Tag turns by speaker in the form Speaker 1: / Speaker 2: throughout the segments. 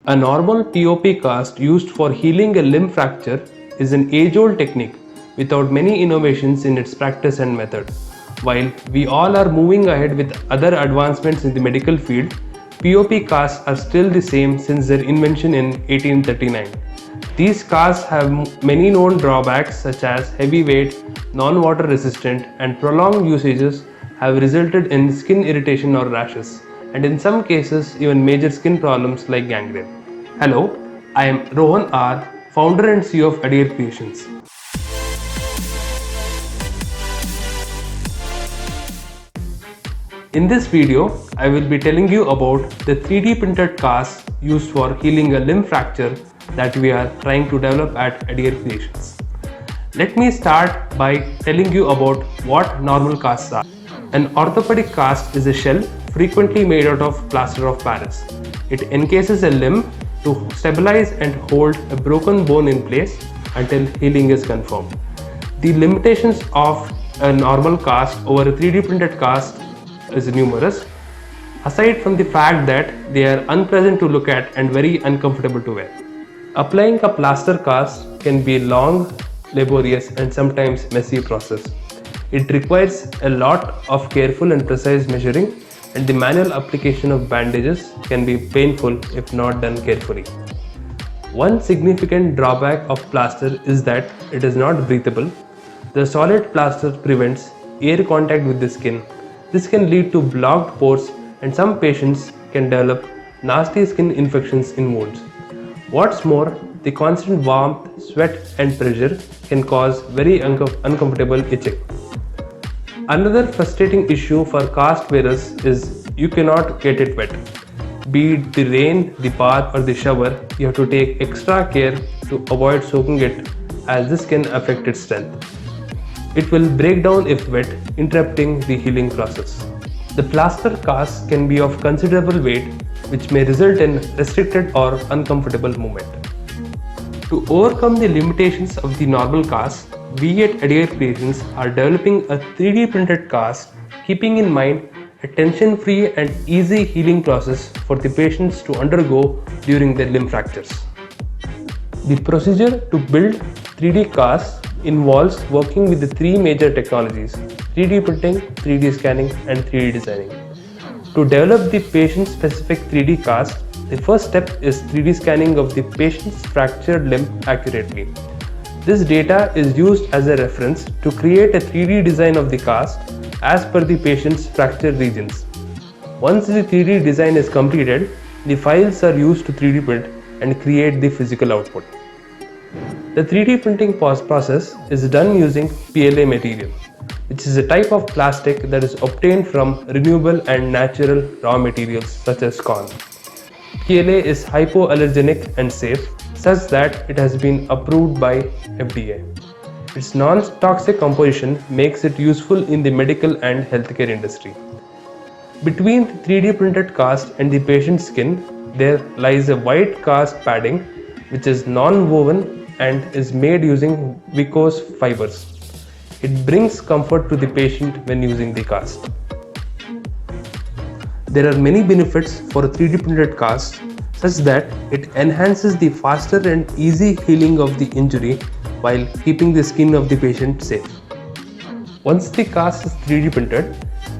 Speaker 1: A normal POP cast used for healing a limb fracture is an age-old technique without many innovations in its practice and method. While we all are moving ahead with other advancements in the medical field, POP casts are still the same since their invention in 1839. These casts have many known drawbacks such as heavy weight, non-water resistant, and prolonged usages have resulted in skin irritation or rashes, and in some cases even major skin problems like gangrene. Hello, I am Rohan R, founder and CEO of Adhere Creations. In this video, I will be telling you about the 3D printed casts used for healing a limb fracture that we are trying to develop at Adhere Creations. Let me start by telling you about what normal casts are. An orthopedic cast is a shell frequently made out of plaster of Paris. It encases a limb to stabilize and hold a broken bone in place until healing is confirmed. The limitations of a normal cast over a 3D printed cast is numerous, aside from the fact that they are unpleasant to look at and very uncomfortable to wear. Applying a plaster cast can be a long, laborious and sometimes messy process. It requires a lot of careful and precise measuring, and the manual application of bandages can be painful if not done carefully. One significant drawback of plaster is that it is not breathable. The solid plaster prevents air contact with the skin. This can lead to blocked pores, and some patients can develop nasty skin infections in wounds. What's more, the constant warmth, sweat and pressure can cause very uncomfortable itching. Another frustrating issue for cast wearers is you cannot get it wet. Be it the rain, the bath or the shower, you have to take extra care to avoid soaking it, as this can affect its strength. It will break down if wet, interrupting the healing process. The plaster cast can be of considerable weight, which may result in restricted or uncomfortable movement. To overcome the limitations of the normal cast, we at Adhere Creations are developing a 3D printed cast, keeping in mind a tension-free and easy healing process for the patients to undergo during their limb fractures. The procedure to build 3D casts involves working with the three major technologies: 3D printing, 3D scanning and 3D designing. To develop the patient-specific 3D cast, the first step is 3D scanning of the patient's fractured limb accurately. This data is used as a reference to create a 3D design of the cast as per the patient's fractured regions. Once the 3D design is completed, the files are used to 3D print and create the physical output. The 3D printing process is done using PLA material, which is a type of plastic that is obtained from renewable and natural raw materials such as corn. PLA is hypoallergenic and safe, such that it has been approved by FDA. Its non-toxic composition makes it useful in the medical and healthcare industry. Between the 3D printed cast and the patient's skin, there lies a white cast padding which is non-woven and is made using viscose fibers. It brings comfort to the patient when using the cast. There are many benefits for a 3D printed cast, such that it enhances the faster and easy healing of the injury while keeping the skin of the patient safe. Once the cast is 3D printed,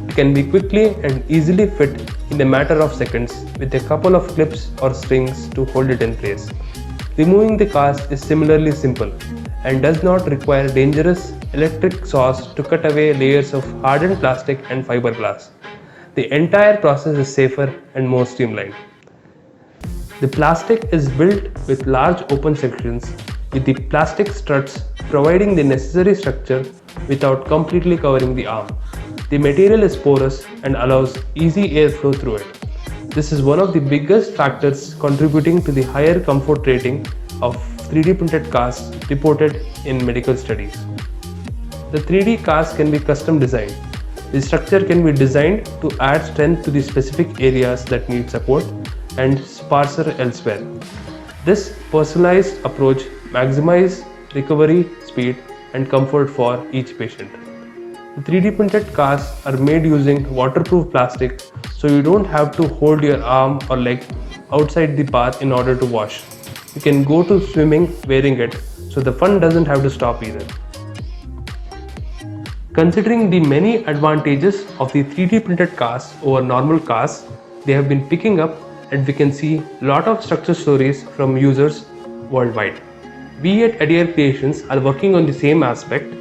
Speaker 1: it can be quickly and easily fit in a matter of seconds with a couple of clips or strings to hold it in place. Removing the cast is similarly simple and does not require dangerous electric saws to cut away layers of hardened plastic and fiberglass. The entire process is safer and more streamlined. The plastic is built with large open sections with the plastic struts providing the necessary structure without completely covering the arm. The material is porous and allows easy airflow through it. This is one of the biggest factors contributing to the higher comfort rating of 3D printed casts reported in medical studies. The 3D cast can be custom designed. The structure can be designed to add strength to the specific areas that need support and sparser elsewhere. This personalized approach maximizes recovery, speed, and comfort for each patient. The 3D printed casts are made using waterproof plastic, so you don't have to hold your arm or leg outside the bath in order to wash. You can go to swimming wearing it, so the fun doesn't have to stop either. Considering the many advantages of the 3D printed cars over normal cars, they have been picking up, and we can see a lot of success stories from users worldwide. We at Adier Creations are working on the same aspect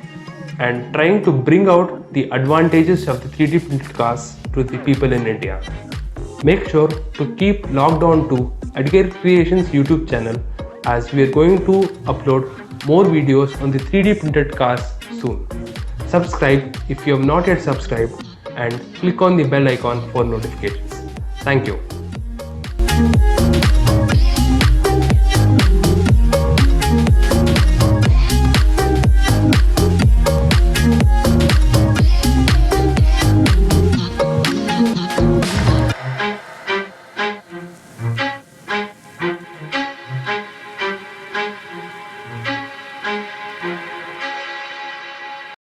Speaker 1: and trying to bring out the advantages of the 3D printed cars to the people in India. Make sure to keep logged on to Adier Creations YouTube channel, as we are going to upload more videos on the 3D printed cars soon. Subscribe if you have not yet subscribed and click on the bell icon for notifications. Thank you.